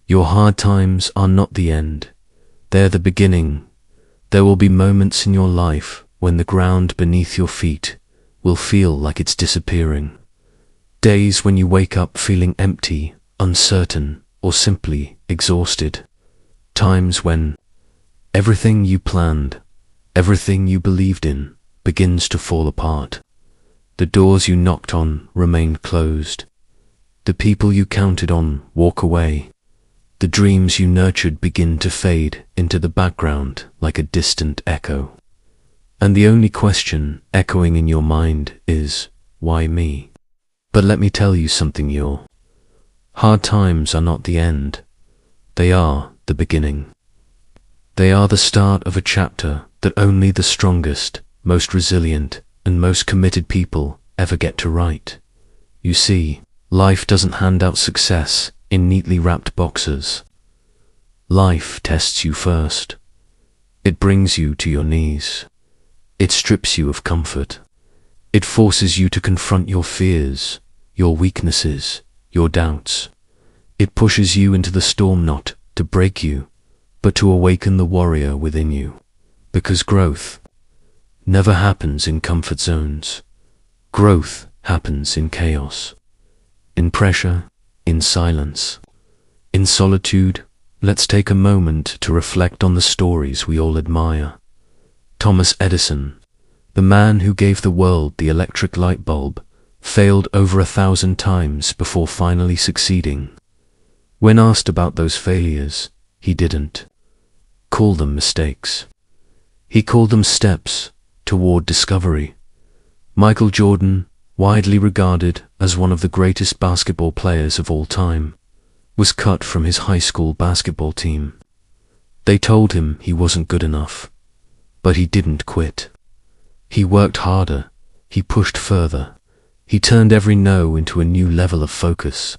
Your hard times are not the end. They're the beginning. There will be moments in your life when the ground beneath your feet will feel like it's disappearing. Days when you wake up feeling empty, uncertain, or simply exhausted. Times when everything you planned, everything you believed in, begins to fall apart. The doors you knocked on remain closed. The people you counted on walk away. The dreams you nurtured begin to fade into the background like a distant echo. And the only question echoing in your mind is, why me? But let me tell you something, your hard times are not the end. They are the beginning. They are the start of a chapter that only the strongest, most resilient, and most committed people ever get to write. You see, life doesn't hand out success in neatly wrapped boxes. Life tests you first. It brings you to your knees. It strips you of comfort. It forces you to confront your fears, your weaknesses, your doubts. It pushes you into the storm not to break you, but to awaken the warrior within you. Because growth never happens in comfort zones. Growth happens in chaos, in pressure, in silence, in solitude. Let's take a moment to reflect on the stories we all admire. Thomas Edison, the man who gave the world the electric light bulb, failed over 1,000 times before finally succeeding. When asked about those failures, he didn't call them mistakes. He called them steps toward discovery. Michael Jordan, widely regarded as one of the greatest basketball players of all time, was cut from his high school basketball team. They told him he wasn't good enough, but he didn't quit. He worked harder, he pushed further, he turned every no into a new level of focus,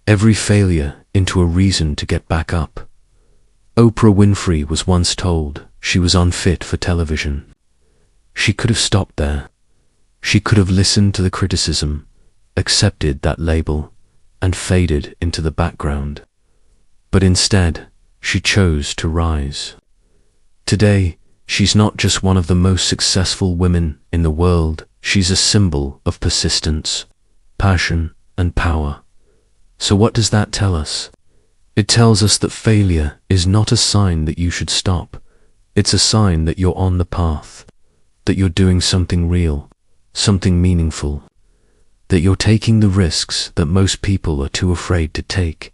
every failure into a reason to get back up. Oprah Winfrey was once told she was unfit for television. She could have stopped there. She could have listened to the criticism, accepted that label, and faded into the background. But instead, she chose to rise. Today, she's not just one of the most successful women in the world, she's a symbol of persistence, passion, and power. So what does that tell us? It tells us that failure is not a sign that you should stop. It's a sign that you're on the path, that you're doing something real, something meaningful, that you're taking the risks that most people are too afraid to take.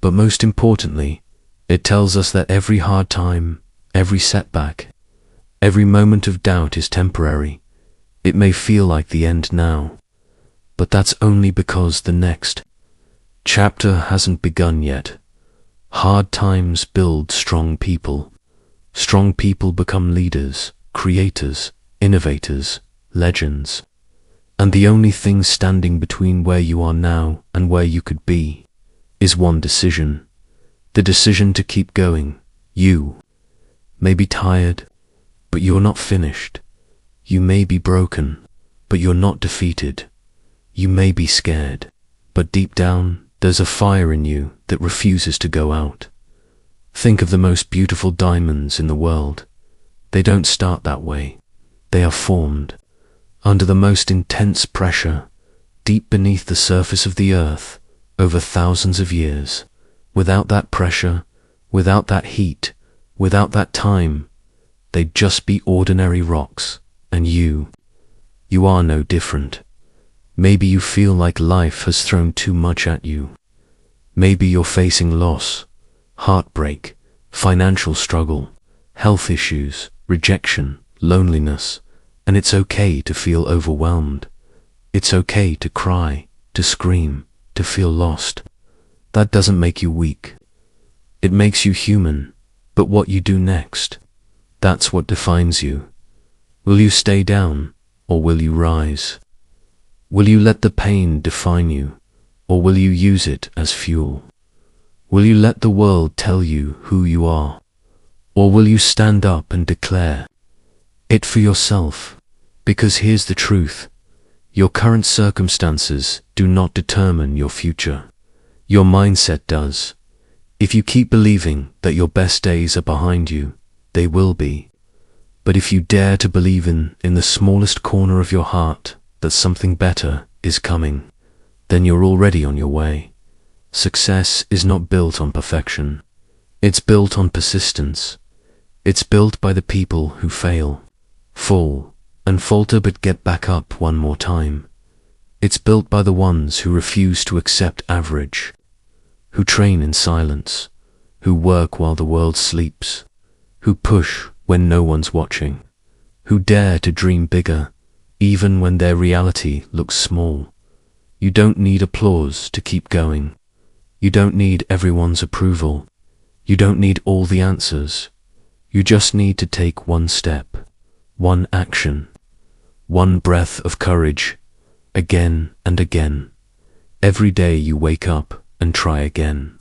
But most importantly, it tells us that every hard time, every setback, every moment of doubt is temporary. It may feel like the end now, but that's only because the next chapter hasn't begun yet. Hard times build strong people. Strong people become leaders, creators, innovators, legends. And the only thing standing between where you are now and where you could be is one decision. The decision to keep going. You may be tired, but you're not finished. You may be broken, but you're not defeated. You may be scared, but deep down, there's a fire in you that refuses to go out. Think of the most beautiful diamonds in the world. They don't start that way. They are formed under the most intense pressure, deep beneath the surface of the earth, over thousands of years. Without that pressure, without that heat, without that time, they'd just be ordinary rocks. And you are no different. Maybe you feel like life has thrown too much at you. Maybe you're facing loss, heartbreak, financial struggle, health issues, rejection, loneliness, and it's okay to feel overwhelmed. It's okay to cry, to scream, to feel lost. That doesn't make you weak. It makes you human. But what you do next, that's what defines you. Will you stay down, or will you rise? Will you let the pain define you, or will you use it as fuel? Will you let the world tell you who you are, or will you stand up and declare it for yourself? Because here's the truth. Your current circumstances do not determine your future. Your mindset does. If you keep believing that your best days are behind you, they will be. But if you dare to believe in the smallest corner of your heart that something better is coming, then you're already on your way. Success is not built on perfection. It's built on persistence. It's built by the people who fail, fall, and falter but get back up one more time. It's built by the ones who refuse to accept average, who train in silence, who work while the world sleeps, who push when no one's watching, who dare to dream bigger, even when their reality looks small. You don't need applause to keep going. You don't need everyone's approval. You don't need all the answers. You just need to take one step, one action, one breath of courage, again and again. Every day you wake up and try again.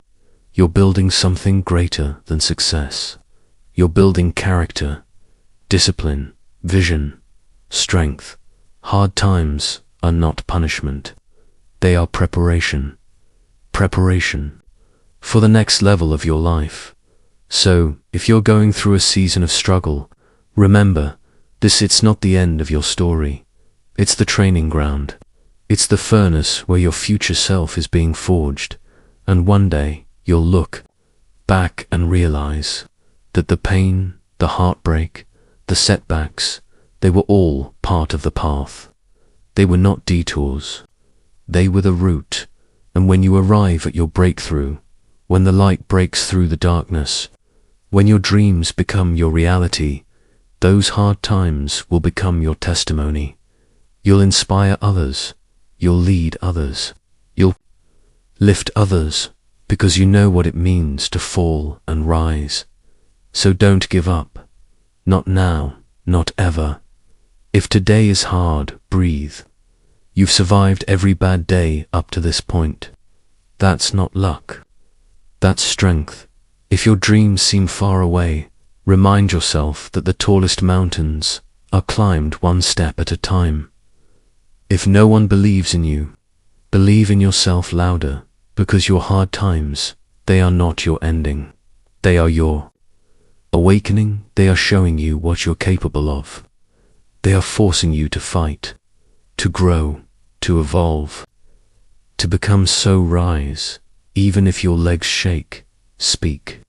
You're building something greater than success. You're building character, discipline, vision, strength. Hard times are not punishment. They are preparation. Preparation for the next level of your life. So, if you're going through a season of struggle, remember, it's not the end of your story. It's the training ground. It's the furnace where your future self is being forged. And one day, you'll look back and realize that the pain, the heartbreak, the setbacks, they were all part of the path. They were not detours. They were the route. And when you arrive at your breakthrough, when the light breaks through the darkness, when your dreams become your reality, those hard times will become your testimony. You'll inspire others. You'll lead others. You'll lift others because you know what it means to fall and rise. So don't give up. Not now, not ever. If today is hard, breathe. You've survived every bad day up to this point. That's not luck. That's strength. If your dreams seem far away, remind yourself that the tallest mountains are climbed one step at a time. If no one believes in you, believe in yourself louder, because your hard times, they are not your ending. They are your awakening. They are showing you what you're capable of. They are forcing you to fight, to grow, to evolve, to become. So rise, even if your legs shake, speak.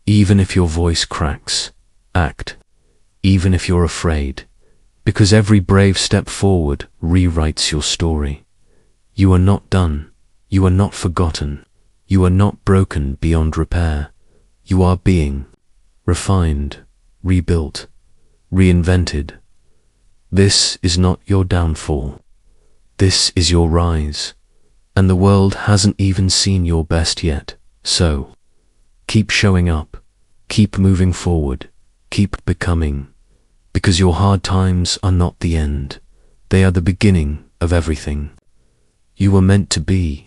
Even if your voice cracks, act. Even if you're afraid, because every brave step forward rewrites your story. You are not done. You are not forgotten. You are not broken beyond repair. You are being refined, rebuilt, reinvented. This is not your downfall. This is your rise. And the world hasn't even seen your best yet. So, keep showing up. Keep moving forward. Keep becoming. Because your hard times are not the end. They are the beginning of everything. You were meant to be